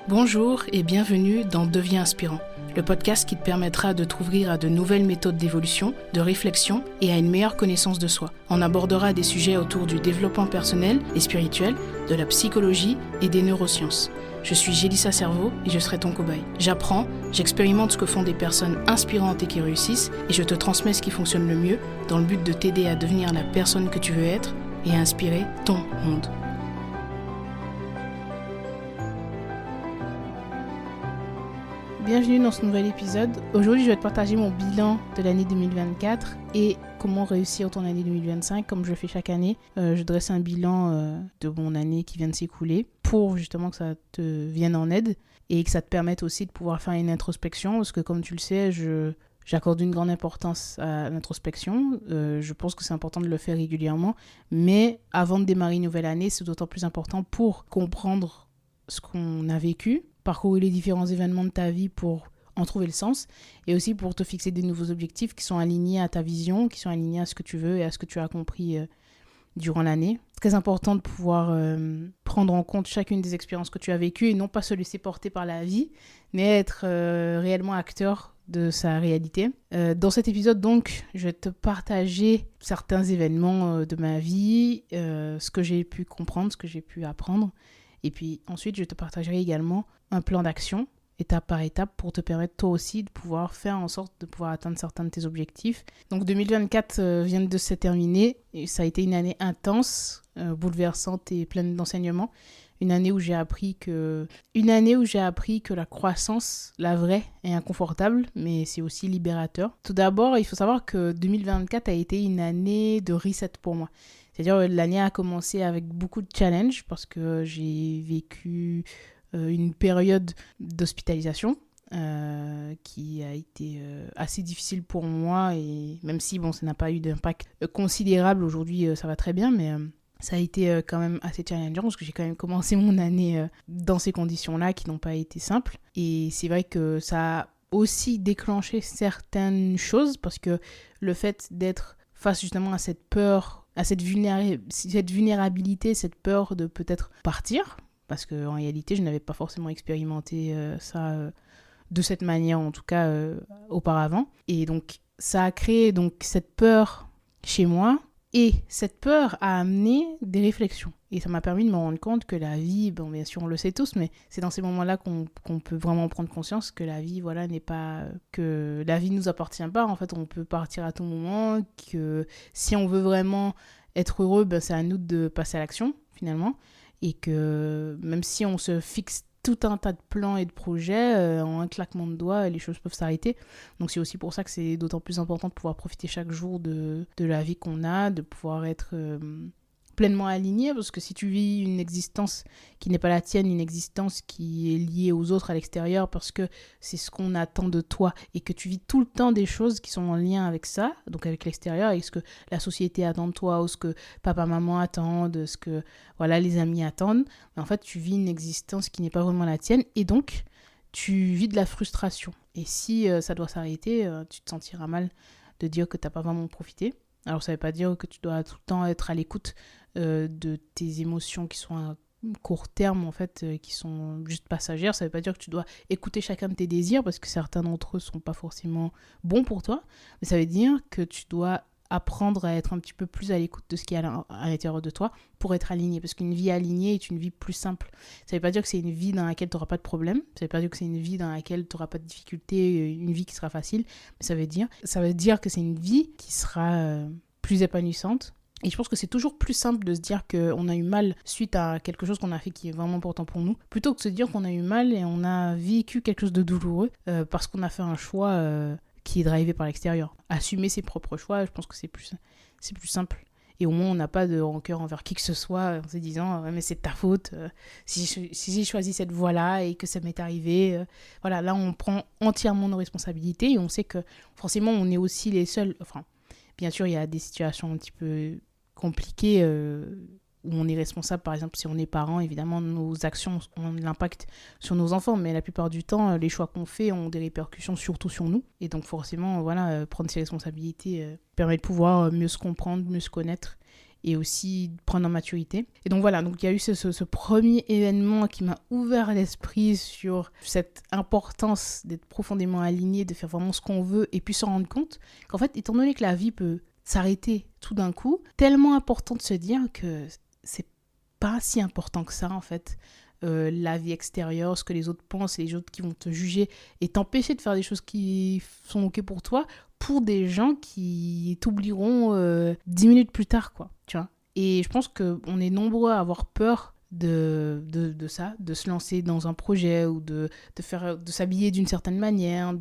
Bonjour et bienvenue dans Deviens inspirant, le podcast qui te permettra de t'ouvrir à de nouvelles méthodes d'évolution, de réflexion et à une meilleure connaissance de soi. On abordera des sujets autour du développement personnel et spirituel, de la psychologie et des neurosciences. Je suis Jélissa Cerveau et je serai ton cobaye. J'apprends, j'expérimente ce que font des personnes inspirantes et qui réussissent et je te transmets ce qui fonctionne le mieux dans le but de t'aider à devenir la personne que tu veux être et à inspirer ton monde. Bienvenue dans ce nouvel épisode. Aujourd'hui, je vais te partager mon bilan de l'année 2024 et comment réussir ton année 2025. Comme je le fais chaque année, je dresse un bilan de mon année qui vient de s'écouler pour justement que ça te vienne en aide et que ça te permette aussi de pouvoir faire une introspection parce que comme tu le sais, j'accorde une grande importance à l'introspection. Je pense que c'est important de le faire régulièrement, mais avant de démarrer une nouvelle année, c'est d'autant plus important pour comprendre ce qu'on a vécu, parcourir les différents événements de ta vie pour en trouver le sens et aussi pour te fixer des nouveaux objectifs qui sont alignés à ta vision, qui sont alignés à ce que tu veux et à ce que tu as compris durant l'année. C'est très important de pouvoir prendre en compte chacune des expériences que tu as vécues et non pas se laisser porter par la vie, mais être réellement acteur de sa réalité. Dans cet épisode, donc, je vais te partager certains événements de ma vie, ce que j'ai pu comprendre, ce que j'ai pu apprendre. Et puis ensuite, je te partagerai également un plan d'action, étape par étape, pour te permettre toi aussi de pouvoir faire en sorte de pouvoir atteindre certains de tes objectifs. Donc 2024 vient de se terminer et ça a été une année intense, bouleversante et pleine d'enseignements. Une année où j'ai appris que la croissance, la vraie, est inconfortable, mais c'est aussi libérateur. Tout d'abord, il faut savoir que 2024 a été une année de reset pour moi. C'est-à-dire l'année a commencé avec beaucoup de challenges parce que j'ai vécu une période d'hospitalisation qui a été assez difficile pour moi et même si ça n'a pas eu d'impact considérable, aujourd'hui ça va très bien, mais ça a été quand même assez challengeant parce que j'ai quand même commencé mon année dans ces conditions-là qui n'ont pas été simples. Et c'est vrai que ça a aussi déclenché certaines choses parce que le fait d'être face justement à cette peur, à cette vulnérabilité, cette peur de peut-être partir, parce qu'en réalité, je n'avais pas forcément expérimenté ça de cette manière, en tout cas auparavant. Et donc, ça a créé donc, cette peur chez moi, et cette peur a amené des réflexions. Et ça m'a permis de me rendre compte que la vie, bien sûr on le sait tous, mais c'est dans ces moments-là qu'on peut vraiment prendre conscience que la vie, n'est pas... que la vie ne nous appartient pas. En fait, on peut partir à tout moment, que si on veut vraiment être heureux, c'est à nous de passer à l'action, finalement. Et que même si on se fixe tout un tas de plans et de projets, en un claquement de doigts, les choses peuvent s'arrêter. Donc c'est aussi pour ça que c'est d'autant plus important de pouvoir profiter chaque jour de la vie qu'on a, de pouvoir être pleinement aligné, parce que si tu vis une existence qui n'est pas la tienne, une existence qui est liée aux autres à l'extérieur, parce que c'est ce qu'on attend de toi, et que tu vis tout le temps des choses qui sont en lien avec ça, donc avec l'extérieur, avec ce que la société attend de toi, ou ce que papa, maman attendent, ce que les amis attendent, mais en fait tu vis une existence qui n'est pas vraiment la tienne, et donc tu vis de la frustration. Et si ça doit s'arrêter, tu te sentiras mal de dire que tu n'as pas vraiment profité. Alors ça ne veut pas dire que tu dois tout le temps être à l'écoute de tes émotions qui sont à court terme, en fait, qui sont juste passagères. Ça ne veut pas dire que tu dois écouter chacun de tes désirs parce que certains d'entre eux ne sont pas forcément bons pour toi. Mais ça veut dire que tu dois apprendre à être un petit peu plus à l'écoute de ce qui est à l'intérieur de toi pour être aligné. Parce qu'une vie alignée est une vie plus simple. Ça ne veut pas dire que c'est une vie dans laquelle tu n'auras pas de problème. Ça ne veut pas dire que c'est une vie dans laquelle tu n'auras pas de difficultés, une vie qui sera facile. Mais ça veut dire que c'est une vie qui sera plus épanouissante. Et je pense que c'est toujours plus simple de se dire qu'on a eu mal suite à quelque chose qu'on a fait qui est vraiment important pour nous, plutôt que de se dire qu'on a eu mal et on a vécu quelque chose de douloureux parce qu'on a fait un choix qui est drivé par l'extérieur. Assumer ses propres choix, je pense que c'est plus simple. Et au moins, on n'a pas de rancœur envers qui que ce soit en se disant « mais c'est de ta faute, si j'ai choisi cette voie-là et que ça m'est arrivé. » Là, on prend entièrement nos responsabilités et on sait que forcément, on est aussi les seuls... Bien sûr, il y a des situations un petit peu compliquées où on est responsable, par exemple, si on est parent, évidemment, nos actions ont l'impact sur nos enfants, mais la plupart du temps, les choix qu'on fait ont des répercussions surtout sur nous. Et donc, forcément, prendre ses responsabilités permet de pouvoir mieux se comprendre, mieux se connaître et aussi prendre en maturité. Et donc, donc il y a eu ce premier événement qui m'a ouvert l'esprit sur cette importance d'être profondément aligné, de faire vraiment ce qu'on veut et puis se rendre compte qu'en fait, étant donné que la vie peut s'arrêter tout d'un coup, tellement important de se dire que c'est pas si important que ça en fait. La vie extérieure, ce que les autres pensent, les autres qui vont te juger et t'empêcher de faire des choses qui sont ok pour toi, pour des gens qui t'oublieront 10 minutes plus tard, quoi, tu vois. Et je pense qu'on est nombreux à avoir peur de ça, de se lancer dans un projet ou de s'habiller d'une certaine manière,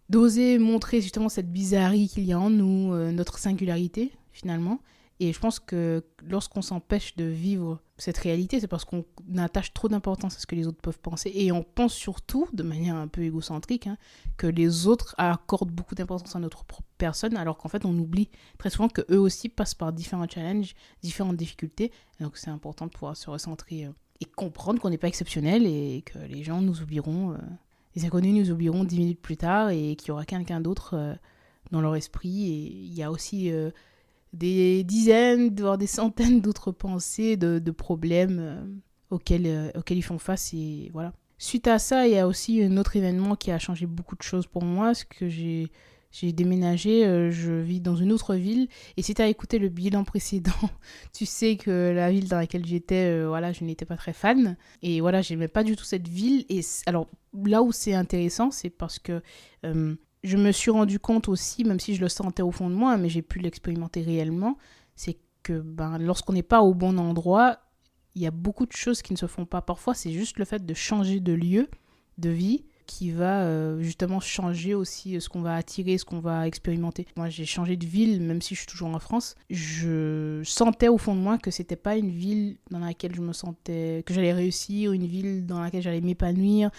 d'oser montrer justement cette bizarrerie qu'il y a en nous, notre singularité finalement. Et je pense que lorsqu'on s'empêche de vivre cette réalité, c'est parce qu'on attache trop d'importance à ce que les autres peuvent penser. Et on pense surtout, de manière un peu égocentrique, que les autres accordent beaucoup d'importance à notre propre personne, alors qu'en fait, on oublie très souvent qu'eux aussi passent par différents challenges, différentes difficultés. Et donc, c'est important de pouvoir se recentrer et comprendre qu'on n'est pas exceptionnel et que les gens nous oublieront, les inconnus nous oublieront 10 minutes plus tard et qu'il y aura quelqu'un d'autre dans leur esprit. Et il y a aussi des dizaines, voire des centaines d'autres pensées, de problèmes auxquels ils font face. Et voilà. Suite à ça, il y a aussi un autre événement qui a changé beaucoup de choses pour moi, c'est que j'ai déménagé, je vis dans une autre ville. Et si tu as écouté le bilan précédent, tu sais que la ville dans laquelle j'étais, je n'étais pas très fan. Et voilà, j'aimais pas du tout cette ville. Et alors, là où c'est intéressant, c'est parce que je me suis rendu compte aussi, même si je le sentais au fond de moi, mais j'ai pu l'expérimenter réellement, c'est que lorsqu'on n'est pas au bon endroit, il y a beaucoup de choses qui ne se font pas. Parfois, c'est juste le fait de changer de lieu, de vie, qui va justement changer aussi ce qu'on va attirer, ce qu'on va expérimenter. Moi, j'ai changé de ville, même si je suis toujours en France. Je sentais au fond de moi que c'était pas une ville dans laquelle je me sentais que j'allais réussir, une ville dans laquelle j'allais m'épanouir,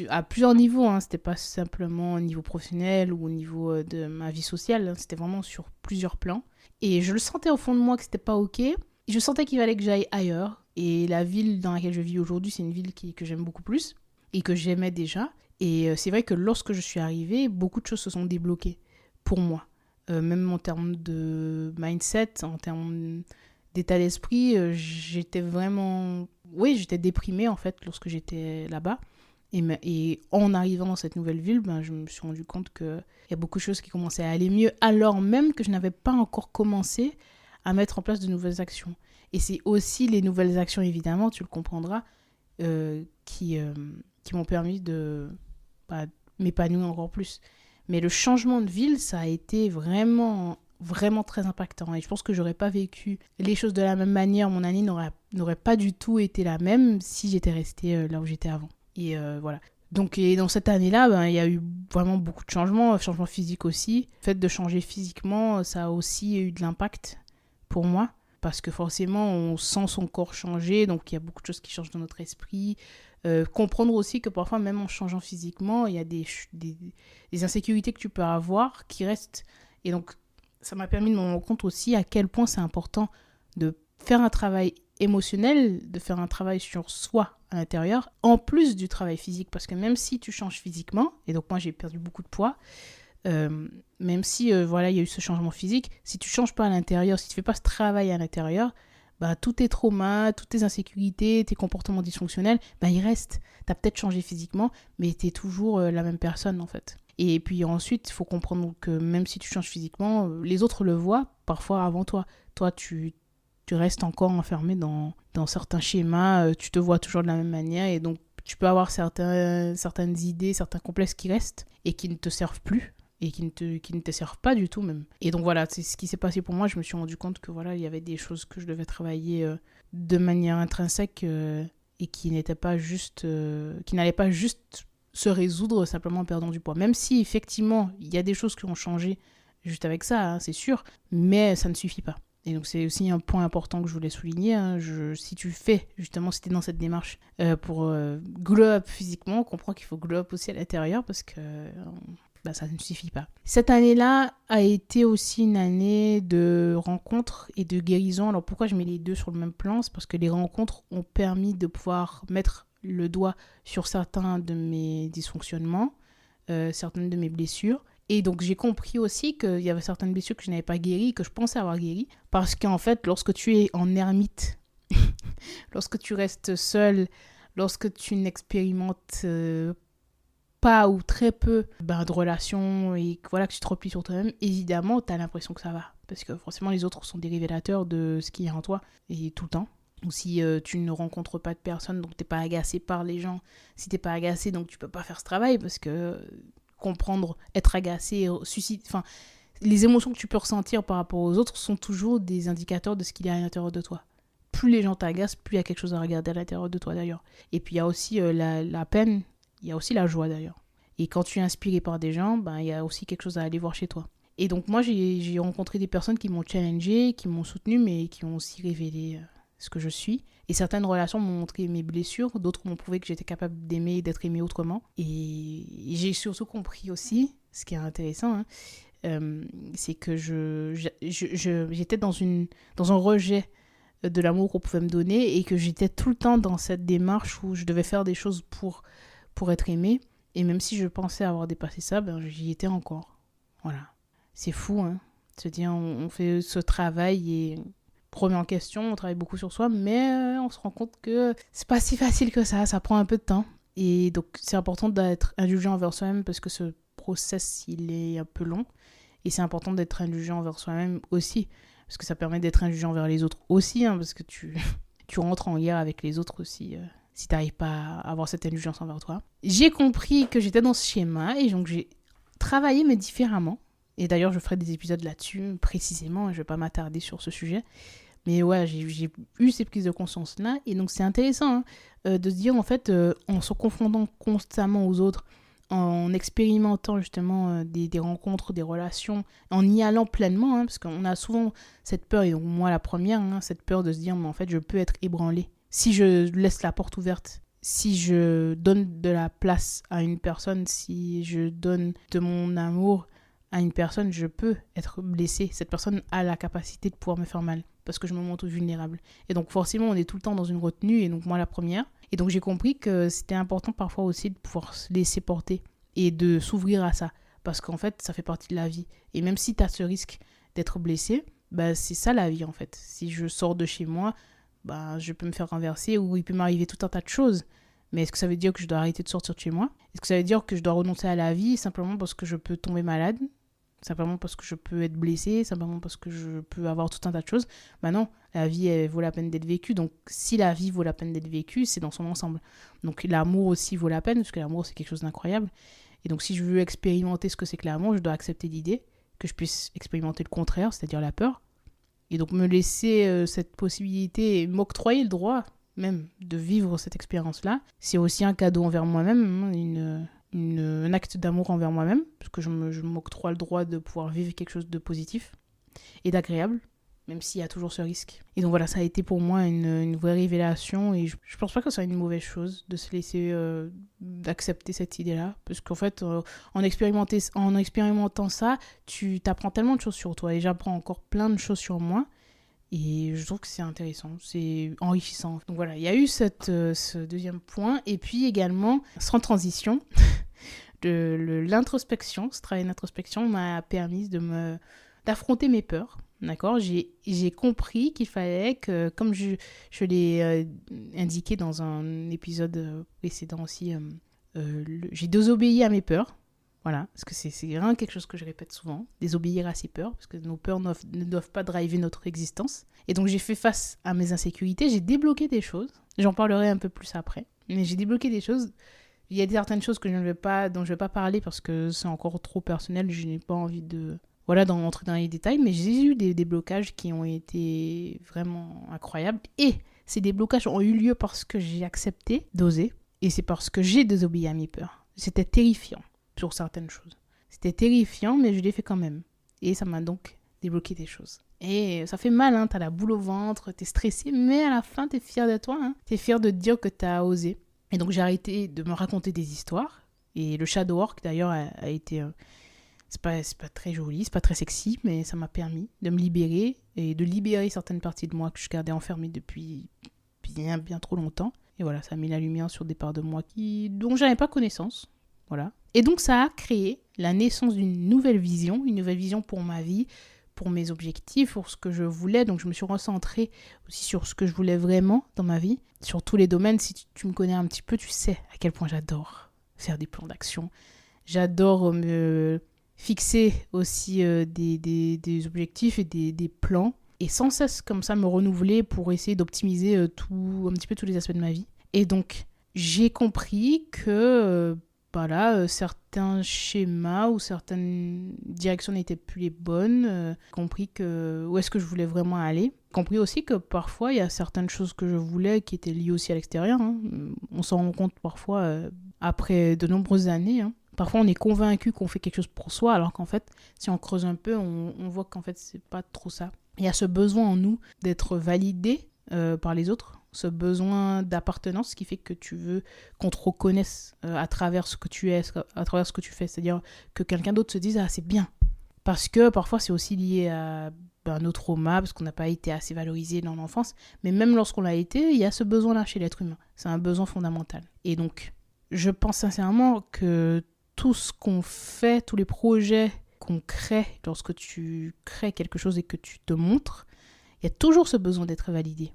à plusieurs niveaux, c'était pas simplement au niveau professionnel ou au niveau de ma vie sociale, c'était vraiment sur plusieurs plans. Et je le sentais au fond de moi que c'était pas ok. Je sentais qu'il fallait que j'aille ailleurs. Et la ville dans laquelle je vis aujourd'hui, c'est une ville que j'aime beaucoup plus et que j'aimais déjà. Et c'est vrai que lorsque je suis arrivée, beaucoup de choses se sont débloquées pour moi. Même en termes de mindset, en termes d'état d'esprit, j'étais vraiment... Oui, j'étais déprimée en fait lorsque j'étais là-bas. Et en arrivant dans cette nouvelle ville, je me suis rendu compte qu'il y a beaucoup de choses qui commençaient à aller mieux, alors même que je n'avais pas encore commencé à mettre en place de nouvelles actions. Et c'est aussi les nouvelles actions, évidemment, tu le comprendras, qui m'ont permis de m'épanouir encore plus. Mais le changement de ville, ça a été vraiment, vraiment très impactant. Et je pense que j'aurais pas vécu les choses de la même manière. Mon année n'aurait pas du tout été la même si j'étais restée là où j'étais avant. Et voilà. Donc, et dans cette année-là, il y a eu vraiment beaucoup de changements physiques aussi. Le fait de changer physiquement, ça a aussi eu de l'impact pour moi. Parce que forcément, on sent son corps changer. Donc, il y a beaucoup de choses qui changent dans notre esprit. Comprendre aussi que parfois, même en changeant physiquement, il y a des insécurités que tu peux avoir qui restent. Et donc, ça m'a permis de me rendre compte aussi à quel point c'est important de faire un travail émotionnel, de faire un travail sur soi à l'intérieur, en plus du travail physique. Parce que même si tu changes physiquement, et donc moi j'ai perdu beaucoup de poids, même si il y a eu ce changement physique, si tu changes pas à l'intérieur, si tu fais pas ce travail à l'intérieur, tous tes traumas, toutes tes insécurités, tes comportements dysfonctionnels, ils restent. Tu as peut-être changé physiquement, mais tu es toujours la même personne en fait. Et puis ensuite, il faut comprendre que même si tu changes physiquement, les autres le voient parfois avant toi. Toi, tu restes encore enfermé dans certains schémas, tu te vois toujours de la même manière et donc tu peux avoir certaines idées, certains complexes qui restent et qui ne te servent plus et qui ne te servent pas du tout même. Et donc voilà, c'est ce qui s'est passé pour moi. Je me suis rendu compte que il y avait des choses que je devais travailler de manière intrinsèque et qui n'allaient pas juste se résoudre simplement en perdant du poids. Même si effectivement, il y a des choses qui ont changé juste avec ça, c'est sûr, mais ça ne suffit pas. Et donc c'est aussi un point important que je voulais souligner. Si tu es dans cette démarche pour glow up physiquement, on comprend qu'il faut glow up aussi à l'intérieur parce que ça ne suffit pas. Cette année-là a été aussi une année de rencontres et de guérison. Alors pourquoi je mets les deux sur le même plan? C'est parce que les rencontres ont permis de pouvoir mettre le doigt sur certains de mes dysfonctionnements, certaines de mes blessures. Et donc j'ai compris aussi qu'il y avait certaines blessures que je n'avais pas guéries, que je pensais avoir guéries. Parce qu'en fait, lorsque tu es en ermite, lorsque tu restes seul, lorsque tu n'expérimentes pas ou très peu de relations et que tu te replies sur toi-même, évidemment, tu as l'impression que ça va. Parce que forcément, les autres sont des révélateurs de ce qu'il y a en toi, et tout le temps. Ou si tu ne rencontres pas de personnes, donc tu n'es pas agacé par les gens. Si tu n'es pas agacé, donc tu ne peux pas faire ce travail, parce que comprendre, être agacé, les émotions que tu peux ressentir par rapport aux autres sont toujours des indicateurs de ce qu'il y a à l'intérieur de toi. Plus les gens t'agacent, plus il y a quelque chose à regarder à l'intérieur de toi d'ailleurs. Et puis il y a aussi la peine, il y a aussi la joie d'ailleurs. Et quand tu es inspiré par des gens, il y a aussi quelque chose à aller voir chez toi. Et donc moi j'ai rencontré des personnes qui m'ont challengé, qui m'ont soutenu, mais qui ont aussi révélé ce que je suis. Et certaines relations m'ont montré mes blessures, d'autres m'ont prouvé que j'étais capable d'aimer et d'être aimée autrement. Et j'ai surtout compris aussi, ce qui est intéressant, c'est que j'étais dans un rejet de l'amour qu'on pouvait me donner, et que j'étais tout le temps dans cette démarche où je devais faire des choses pour être aimée. Et même si je pensais avoir dépassé ça, j'y étais encore. Voilà. C'est fou, hein. Se dire, on fait ce travail et on remet en question, on travaille beaucoup sur soi, mais on se rend compte que c'est pas si facile que ça prend un peu de temps. Et donc, c'est important d'être indulgent envers soi-même, parce que ce process, il est un peu long. Et c'est important d'être indulgent envers soi-même aussi, parce que ça permet d'être indulgent envers les autres aussi, hein, parce que tu rentres en guerre avec les autres aussi, si tu n'arrives pas à avoir cette indulgence envers toi. J'ai compris que j'étais dans ce schéma, et donc j'ai travaillé, mais différemment. Et d'ailleurs, je ferai des épisodes là-dessus, précisément, et je ne vais pas m'attarder sur ce sujet. Mais ouais, j'ai eu ces prises de conscience-là, et donc c'est intéressant de se dire, en fait, en se confrontant constamment aux autres, en expérimentant justement des rencontres, des relations, en y allant pleinement, parce qu'on a souvent cette peur, et donc moi la première, cette peur de se dire, mais en fait je peux être ébranlée. Si je laisse la porte ouverte, si je donne de la place à une personne, si je donne de mon amour à une personne, je peux être blessée. Cette personne a la capacité de pouvoir me faire mal, parce que je me montre vulnérable. Et donc forcément, on est tout le temps dans une retenue, et donc moi la première. Et donc j'ai compris que c'était important parfois aussi de pouvoir se laisser porter et de s'ouvrir à ça, parce qu'en fait, ça fait partie de la vie. Et même si tu as ce risque d'être blessé, c'est ça la vie en fait. Si je sors de chez moi, je peux me faire renverser, ou il peut m'arriver tout un tas de choses. Mais est-ce que ça veut dire que je dois arrêter de sortir de chez moi? Est-ce que ça veut dire que je dois renoncer à la vie simplement parce que je peux tomber malade? Simplement parce que je peux être blessée? Simplement parce que je peux avoir tout un tas de choses? Non, la vie, elle vaut la peine d'être vécue. Donc si la vie vaut la peine d'être vécue, c'est dans son ensemble. Donc l'amour aussi vaut la peine, parce que l'amour, c'est quelque chose d'incroyable. Et donc si je veux expérimenter ce que c'est que l'amour, je dois accepter l'idée que je puisse expérimenter le contraire, c'est-à-dire la peur. Et donc me laisser cette possibilité, et m'octroyer le droit même de vivre cette expérience-là, c'est aussi un cadeau envers moi-même, un acte d'amour envers moi-même, parce que je m'octroie le droit de pouvoir vivre quelque chose de positif et d'agréable, même s'il y a toujours ce risque. Et donc voilà, ça a été pour moi une vraie révélation, et je pense pas que ce soit une mauvaise chose de se laisser d'accepter cette idée-là, parce qu'en fait, en expérimentant ça, tu t'apprends tellement de choses sur toi, et j'apprends encore plein de choses sur moi. Et je trouve que c'est intéressant, c'est enrichissant. Donc voilà, il y a eu ce deuxième point. Et puis également, sans transition, l'introspection, ce travail d'introspection m'a permis d'affronter mes peurs. D'accord, j'ai compris qu'il fallait que, comme je l'ai indiqué dans un épisode précédent aussi, j'ai désobéi à mes peurs. Voilà, parce que c'est vraiment quelque chose que je répète souvent, désobéir à ses peurs, parce que nos peurs ne doivent pas driver notre existence. Et donc j'ai fait face à mes insécurités, j'ai débloqué des choses, j'en parlerai un peu plus après, mais j'ai débloqué des choses. Il y a certaines choses dont je ne vais pas parler parce que c'est encore trop personnel, je n'ai pas envie d'entrer dans les détails, mais j'ai eu des déblocages qui ont été vraiment incroyables. Et ces déblocages ont eu lieu parce que j'ai accepté d'oser, et c'est parce que j'ai désobéi à mes peurs. C'était terrifiant sur certaines choses. C'était terrifiant, mais je l'ai fait quand même. Et ça m'a donc débloqué des choses. Et ça fait mal, t'as la boule au ventre, t'es stressé, mais à la fin, t'es fier de toi. T'es fier de te dire que t'as osé. Et donc j'ai arrêté de me raconter des histoires. Et le shadow work, d'ailleurs, a été... c'est pas très joli, c'est pas très sexy, mais ça m'a permis de me libérer et de libérer certaines parties de moi que je gardais enfermées depuis bien trop longtemps. Et voilà, ça a mis la lumière sur des parts de moi dont j'avais pas connaissance. Voilà. Et donc, ça a créé la naissance d'une nouvelle vision pour ma vie, pour mes objectifs, pour ce que je voulais. Donc, je me suis recentrée aussi sur ce que je voulais vraiment dans ma vie, sur tous les domaines. Si tu me connais un petit peu, tu sais à quel point j'adore faire des plans d'action. J'adore me fixer aussi des objectifs et des plans. Et sans cesse comme ça me renouveler pour essayer d'optimiser un petit peu tous les aspects de ma vie. Et donc, j'ai compris que certains schémas ou certaines directions n'étaient plus les bonnes. Compris où est-ce que je voulais vraiment aller. Compris aussi que parfois, il y a certaines choses que je voulais qui étaient liées aussi à l'extérieur. Hein. On s'en rend compte parfois après de nombreuses années. Hein. Parfois, on est convaincu qu'on fait quelque chose pour soi, alors qu'en fait, si on creuse un peu, on voit qu'en fait, c'est pas trop ça. Il y a ce besoin en nous d'être validé par les autres, ce besoin d'appartenance qui fait que tu veux qu'on te reconnaisse à travers ce que tu es, à travers ce que tu fais. C'est-à-dire que quelqu'un d'autre se dise « Ah, c'est bien ». Parce que parfois, c'est aussi lié à nos traumas, parce qu'on n'a pas été assez valorisé dans l'enfance. Mais même lorsqu'on l'a été, il y a ce besoin-là chez l'être humain. C'est un besoin fondamental. Et donc, je pense sincèrement que tout ce qu'on fait, tous les projets qu'on crée, lorsque tu crées quelque chose et que tu te montres, il y a toujours ce besoin d'être validé.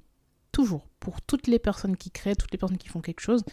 Toujours. Pour toutes les personnes qui créent, toutes les personnes qui font quelque chose,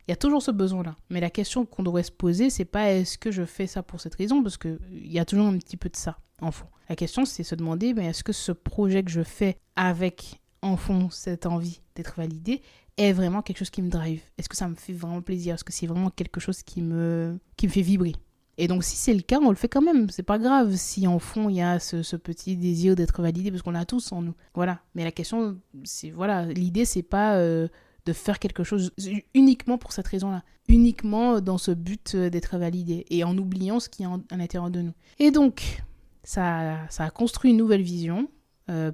il y a toujours ce besoin-là. Mais la question qu'on devrait se poser, c'est pas est-ce que je fais ça pour cette raison, parce qu'il y a toujours un petit peu de ça en fond. La question, c'est se demander, mais est-ce que ce projet que je fais avec en fond cette envie d'être validé est vraiment quelque chose qui me drive? Est-ce que ça me fait vraiment plaisir? Est-ce que c'est vraiment quelque chose qui me fait vibrer? Et donc, si c'est le cas, on le fait quand même. C'est pas grave si en fond, il y a ce petit désir d'être validé, parce qu'on l'a tous en nous. Voilà. Mais la question, c'est, voilà, l'idée, c'est pas de faire quelque chose uniquement pour cette raison-là. Uniquement dans ce but d'être validé. Et en oubliant ce qui est à l'intérieur de nous. Et donc, ça a construit une nouvelle vision,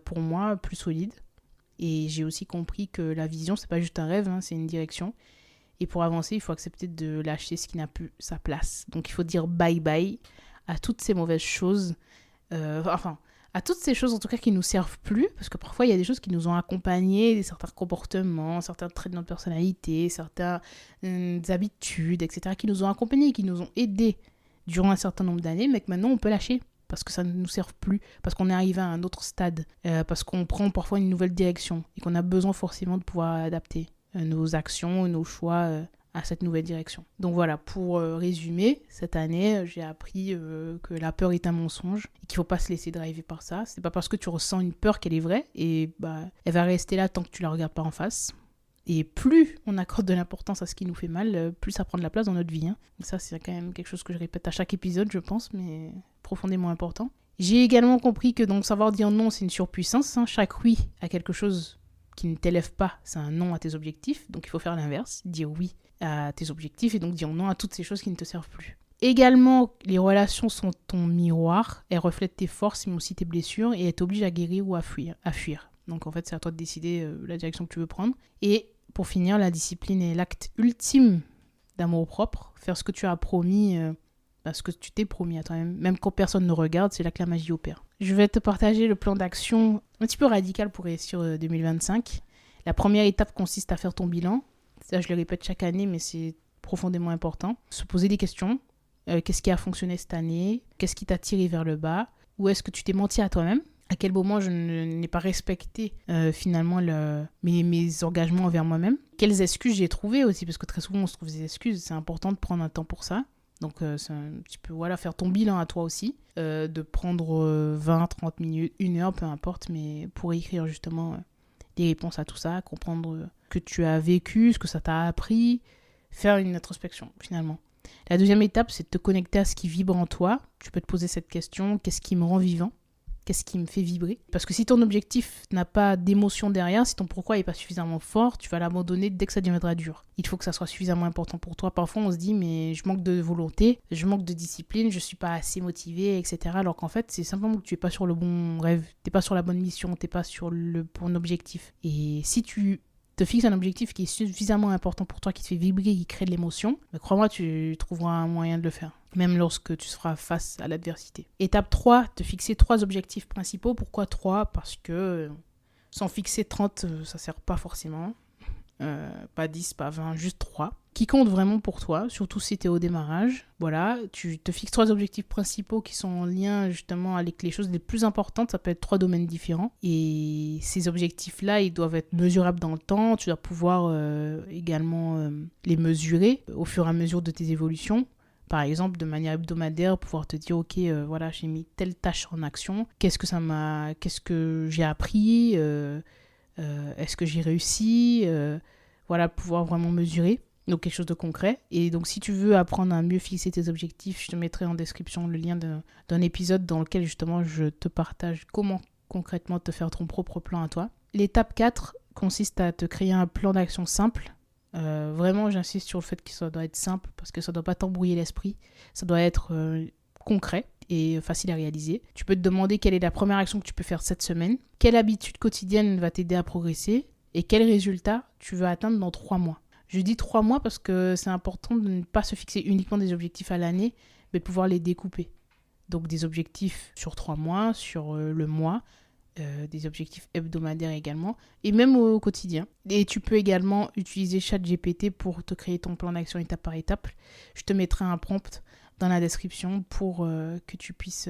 pour moi, plus solide. Et j'ai aussi compris que la vision, c'est pas juste un rêve, hein, c'est une direction. Et pour avancer, il faut accepter de lâcher ce qui n'a plus sa place. Donc, il faut dire bye-bye à toutes ces mauvaises choses. À toutes ces choses, en tout cas, qui ne nous servent plus. Parce que parfois, il y a des choses qui nous ont accompagnés, certains comportements, certains traits de notre personnalité, certaines habitudes, etc., qui nous ont accompagnés, qui nous ont aidés durant un certain nombre d'années, mais que maintenant, on peut lâcher. Parce que ça ne nous sert plus, parce qu'on est arrivé à un autre stade, parce qu'on prend parfois une nouvelle direction et qu'on a besoin forcément de pouvoir adapter nos actions, nos choix à cette nouvelle direction. Donc voilà, pour résumer, cette année, j'ai appris que la peur est un mensonge et qu'il ne faut pas se laisser driver par ça. C'est pas parce que tu ressens une peur qu'elle est vraie et elle va rester là tant que tu la regardes pas en face. Et plus on accorde de l'importance à ce qui nous fait mal, plus ça prend de la place dans notre vie. Hein. Ça, c'est quand même quelque chose que je répète à chaque épisode, je pense, mais profondément important. J'ai également compris que donc savoir dire non, c'est une surpuissance. Hein. Chaque oui à quelque chose qui ne t'élève pas, c'est un non à tes objectifs. Donc il faut faire l'inverse, dire oui à tes objectifs et donc dire non à toutes ces choses qui ne te servent plus. Également, les relations sont ton miroir. Elles reflètent tes forces, mais aussi tes blessures et elles t'obligent à guérir ou à fuir. Donc en fait, c'est à toi de décider la direction que tu veux prendre. Et pour finir, la discipline est l'acte ultime d'amour-propre. Faire ce que tu as promis, ce que tu t'es promis à toi-même, même quand personne ne regarde, c'est là que la magie opère. Je vais te partager le plan d'action un petit peu radical pour réussir 2025. La première étape consiste à faire ton bilan. Ça, je le répète chaque année, mais c'est profondément important. Se poser des questions. Qu'est-ce qui a fonctionné cette année? Qu'est-ce qui t'a tiré vers le bas? Où est-ce que tu t'es menti à toi-même? À quel moment je n'ai pas respecté finalement mes engagements envers moi-même? Quelles excuses j'ai trouvées aussi? Parce que très souvent, on se trouve des excuses. C'est important de prendre un temps pour ça. Donc, c'est un petit peu, faire ton bilan à toi aussi. De prendre 20, 30 minutes, 1 heure, peu importe, mais pour écrire justement des réponses à tout ça, comprendre que tu as vécu, ce que ça t'a appris, faire une introspection finalement. La deuxième étape, c'est de te connecter à ce qui vibre en toi. Tu peux te poser cette question, qu'est-ce qui me rend vivant? Qu'est-ce qui me fait vibrer? Parce que si ton objectif n'a pas d'émotion derrière, si ton pourquoi n'est pas suffisamment fort, tu vas l'abandonner dès que ça deviendra dur. Il faut que ça soit suffisamment important pour toi. Parfois, on se dit, mais je manque de volonté, je manque de discipline, je ne suis pas assez motivé, etc. Alors qu'en fait, c'est simplement que tu n'es pas sur le bon rêve, tu n'es pas sur la bonne mission, tu n'es pas sur le bon objectif. Et si tu te fixes un objectif qui est suffisamment important pour toi, qui te fait vibrer, qui crée de l'émotion, mais crois-moi, tu trouveras un moyen de le faire, même lorsque tu seras face à l'adversité. Étape 3, te fixer 3 objectifs principaux. Pourquoi 3 ? Parce que sans fixer 30, ça sert pas forcément. Pas 10, pas 20, juste 3. Qui comptent vraiment pour toi, surtout si tu es au démarrage. Voilà, tu te fixes 3 objectifs principaux qui sont en lien justement avec les choses les plus importantes. Ça peut être 3 domaines différents. Et ces objectifs-là, ils doivent être mesurables dans le temps. Tu dois pouvoir également les mesurer au fur et à mesure de tes évolutions. Par exemple, de manière hebdomadaire, pouvoir te dire, ok, voilà, j'ai mis telle tâche en action. Qu'est-ce que j'ai appris est-ce que j'ai réussi voilà, pouvoir vraiment mesurer. Donc quelque chose de concret. Et donc si tu veux apprendre à mieux fixer tes objectifs, je te mettrai en description le lien d'un épisode dans lequel justement je te partage comment concrètement te faire ton propre plan à toi. L'étape 4 consiste à te créer un plan d'action simple. Vraiment, j'insiste sur le fait que ça doit être simple parce que ça ne doit pas t'embrouiller l'esprit. Ça doit être concret et facile à réaliser. Tu peux te demander quelle est la première action que tu peux faire cette semaine, quelle habitude quotidienne va t'aider à progresser et quel résultat tu veux atteindre dans 3 mois. Je dis 3 mois parce que c'est important de ne pas se fixer uniquement des objectifs à l'année, mais de pouvoir les découper. Donc des objectifs sur 3 mois, sur le mois, des objectifs hebdomadaires également, et même au quotidien. Et tu peux également utiliser ChatGPT pour te créer ton plan d'action étape par étape. Je te mettrai un prompt dans la description pour que tu puisses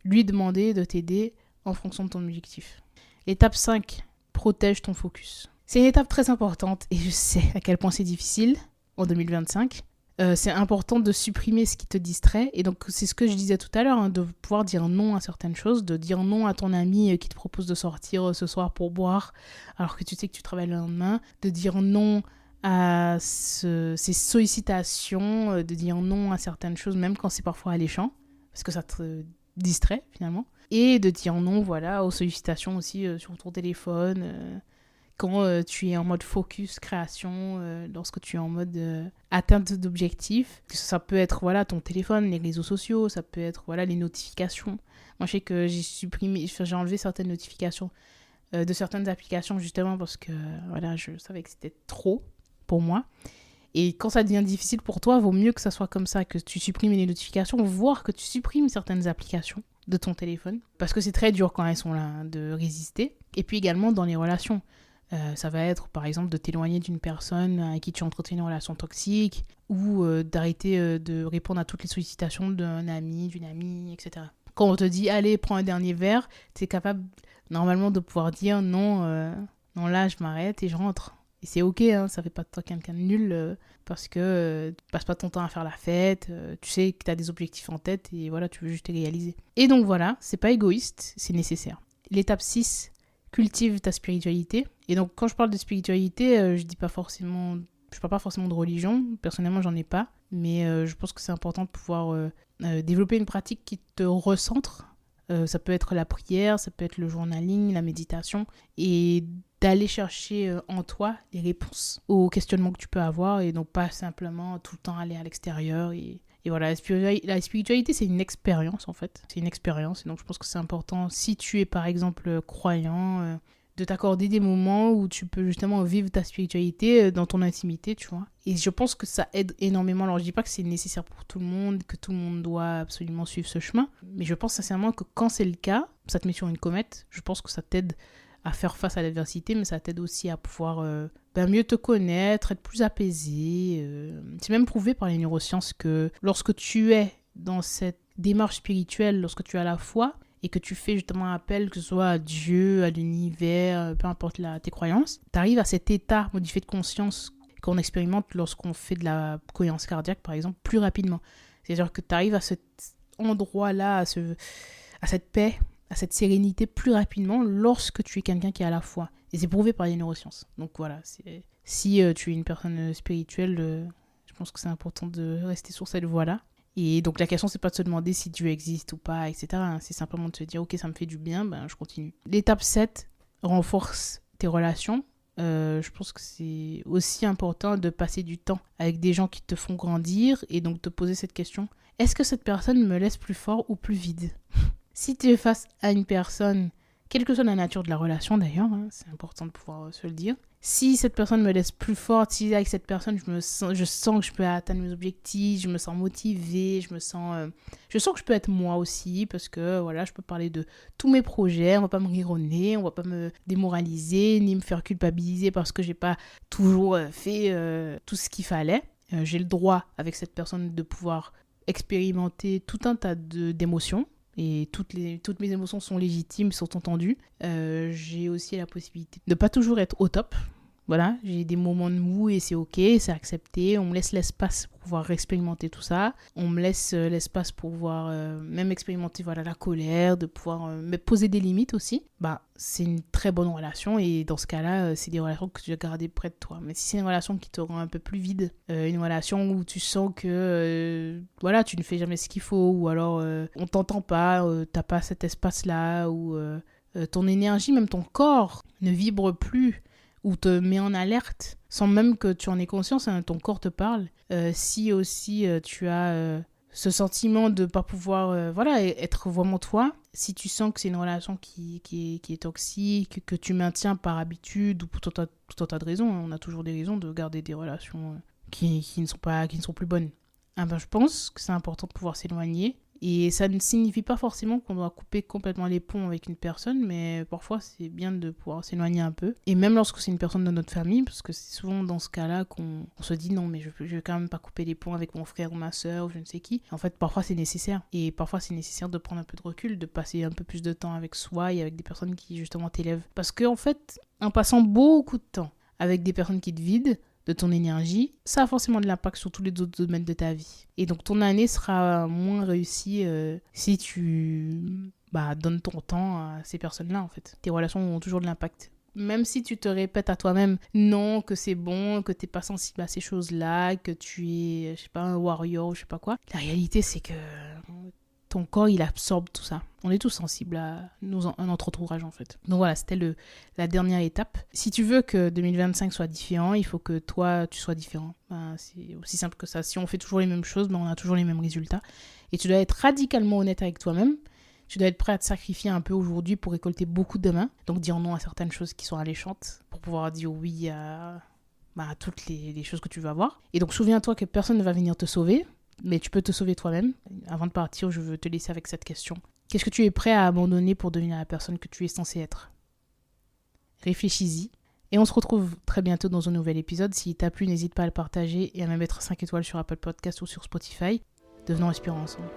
lui demander de t'aider en fonction de ton objectif. L'étape 5, protège ton focus. C'est une étape très importante et je sais à quel point c'est difficile en 2025. C'est important de supprimer ce qui te distrait. Et donc, c'est ce que je disais tout à l'heure, hein, de pouvoir dire non à certaines choses, de dire non à ton ami qui te propose de sortir ce soir pour boire alors que tu sais que tu travailles le lendemain, de dire non à ces sollicitations, de dire non à certaines choses, même quand c'est parfois alléchant, parce que ça te distrait finalement. Et de dire non, voilà, aux sollicitations aussi sur ton téléphone, quand tu es en mode focus, création, lorsque tu es en mode atteinte d'objectifs. Ça peut être voilà, ton téléphone, les réseaux sociaux, ça peut être voilà, les notifications. Moi, je sais que j'ai enlevé certaines notifications de certaines applications justement parce que voilà, je savais que c'était trop pour moi. Et quand ça devient difficile pour toi, vaut mieux que ça soit comme ça, que tu supprimes les notifications, voire que tu supprimes certaines applications de ton téléphone. Parce que c'est très dur quand elles sont là de résister. Et puis également dans les relations. Ça va être par exemple de t'éloigner d'une personne avec qui tu entretiens une relation toxique ou d'arrêter de répondre à toutes les sollicitations d'un ami, d'une amie, etc. Quand on te dit allez, prends un dernier verre, tu es capable normalement de pouvoir dire non, non là je m'arrête et je rentre. Et c'est ok, hein, ça fait pas de toi quelqu'un de nul parce que tu passes pas ton temps à faire la fête, tu sais que tu as des objectifs en tête et voilà, tu veux juste les réaliser. Et donc voilà, c'est pas égoïste, c'est nécessaire. L'étape 6, cultive ta spiritualité. Et donc quand je parle de spiritualité, je parle pas forcément de religion, personnellement j'en ai pas, mais je pense que c'est important de pouvoir développer une pratique qui te recentre. Ça peut être la prière, ça peut être le journaling, la méditation, et d'aller chercher en toi les réponses aux questionnements que tu peux avoir, et donc pas simplement tout le temps aller à l'extérieur. Et voilà, la spiritualité, c'est une expérience en fait. C'est une expérience, et donc je pense que c'est important, si tu es par exemple croyant, de t'accorder des moments où tu peux justement vivre ta spiritualité dans ton intimité, tu vois. Et je pense que ça aide énormément. Alors, je dis pas que c'est nécessaire pour tout le monde, que tout le monde doit absolument suivre ce chemin, mais je pense sincèrement que quand c'est le cas, ça te met sur une comète. Je pense que ça t'aide à faire face à l'adversité, mais ça t'aide aussi à pouvoir mieux te connaître, être plus apaisé. C'est même prouvé par les neurosciences que lorsque tu es dans cette démarche spirituelle, lorsque tu as la foi, et que tu fais justement appel, que ce soit à Dieu, à l'univers, peu importe tes croyances, tu arrives à cet état modifié de conscience qu'on expérimente lorsqu'on fait de la cohérence cardiaque, par exemple, plus rapidement. C'est-à-dire que tu arrives à cet endroit-là, à cette paix, à cette sérénité plus rapidement lorsque tu es quelqu'un qui a la foi. Et c'est prouvé par les neurosciences. Donc voilà, si tu es une personne spirituelle, je pense que c'est important de rester sur cette voie-là. Et donc la question, c'est pas de se demander si Dieu existe ou pas, etc. C'est simplement de se dire, ok, ça me fait du bien, je continue. L'étape 7, renforce tes relations. Je pense que c'est aussi important de passer du temps avec des gens qui te font grandir et donc te poser cette question. Est-ce que cette personne me laisse plus fort ou plus vide ? Si tu es face à une personne, quelle que soit la nature de la relation d'ailleurs, c'est important de pouvoir se le dire, Si cette personne me laisse plus forte, si avec cette personne je sens que je peux atteindre mes objectifs, je me sens motivée, je sens que je peux être moi aussi, parce que voilà, je peux parler de tous mes projets, on va pas me rire au nez, on va pas me démoraliser, ni me faire culpabiliser parce que j'ai pas toujours fait tout ce qu'il fallait. J'ai le droit avec cette personne de pouvoir expérimenter tout un tas d'émotions. Et toutes mes émotions sont légitimes, sont entendues. J'ai aussi la possibilité de ne pas toujours être au top. Voilà, j'ai des moments de mou et c'est ok, c'est accepté. On me laisse l'espace pour pouvoir expérimenter tout ça. On me laisse l'espace pour pouvoir même expérimenter la colère, de pouvoir me poser des limites aussi. C'est une très bonne relation et dans ce cas-là, c'est des relations que tu dois garder près de toi. Mais si c'est une relation qui te rend un peu plus vide, une relation où tu sens que tu ne fais jamais ce qu'il faut ou alors on t'entend pas, t'as pas cet espace-là ou ton énergie, même ton corps ne vibre plus ou te met en alerte sans même que tu en aies conscience, ton corps te parle. Si aussi tu as ce sentiment de ne pas pouvoir être vraiment toi, si tu sens que c'est une relation qui est toxique, que tu maintiens par habitude ou pour tout un tas de raisons, on a toujours des raisons de garder des relations qui ne sont plus bonnes. Je pense que c'est important de pouvoir s'éloigner. Et ça ne signifie pas forcément qu'on doit couper complètement les ponts avec une personne, mais parfois c'est bien de pouvoir s'éloigner un peu. Et même lorsque c'est une personne de notre famille, parce que c'est souvent dans ce cas-là qu'on se dit non, mais je vais quand même pas couper les ponts avec mon frère ou ma soeur ou je ne sais qui. En fait, parfois c'est nécessaire. Et parfois c'est nécessaire de prendre un peu de recul, de passer un peu plus de temps avec soi et avec des personnes qui justement t'élèvent. Parce qu'en fait, en passant beaucoup de temps avec des personnes qui te vident de ton énergie, ça a forcément de l'impact sur tous les autres domaines de ta vie. Et donc ton année sera moins réussie si tu donnes ton temps à ces personnes-là en fait. Tes relations ont toujours de l'impact. Même si tu te répètes à toi-même non, que c'est bon, que t'es pas sensible à ces choses-là, que tu es, je sais pas, un warrior, je sais pas quoi. La réalité c'est que ton corps, il absorbe tout ça. On est tous sensibles à notre entourage, en fait. Donc voilà, c'était la dernière étape. Si tu veux que 2025 soit différent, il faut que toi, tu sois différent. C'est aussi simple que ça. Si on fait toujours les mêmes choses, on a toujours les mêmes résultats. Et tu dois être radicalement honnête avec toi-même. Tu dois être prêt à te sacrifier un peu aujourd'hui pour récolter beaucoup demain. Donc dire non à certaines choses qui sont alléchantes pour pouvoir dire oui à toutes les choses que tu veux avoir. Et donc souviens-toi que personne ne va venir te sauver. Mais tu peux te sauver toi-même. Avant de partir, je veux te laisser avec cette question. Qu'est-ce que tu es prêt à abandonner pour devenir la personne que tu es censé être ? Réfléchis-y. Et on se retrouve très bientôt dans un nouvel épisode. S'il t'a plu, n'hésite pas à le partager et à me mettre 5 étoiles sur Apple Podcast ou sur Spotify. Devenons inspirants ensemble.